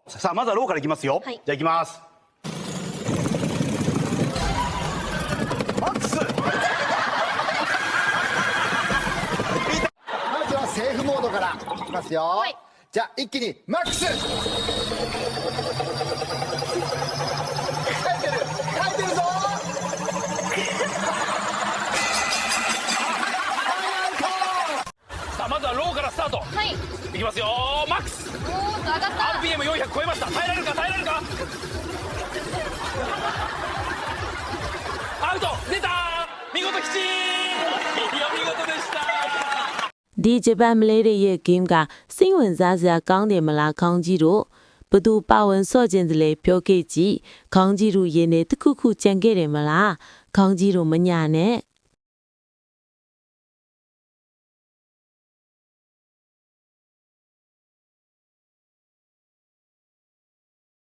さあまずはローからいきますよ、はい、じゃあいきますマックスまずはセーフモードからいきますよ、はい、じゃあ一気にマックス書いてるぞさあまずはローからスタート、はい、いきますよマックスおーっと上がった RPM400 超えました耐えられるか耐えられるかアウト出た見事吉いや見事でしたဒီဂျပန်မလေးတွေရဲ့ game ကစိတ်ဝင်စားစရာကောင်းတယ်မလားခေါင်းကြီးတို့ဘသူပါဝင်စော့ခြင်းတလေပြောခဲ့ကြည့်ခေါင်းကြီးတို့ရင်းနေတစ်ခုခုကြံခဲ့တယ်မလားခေါင်းကြီးတို့မညာနဲ့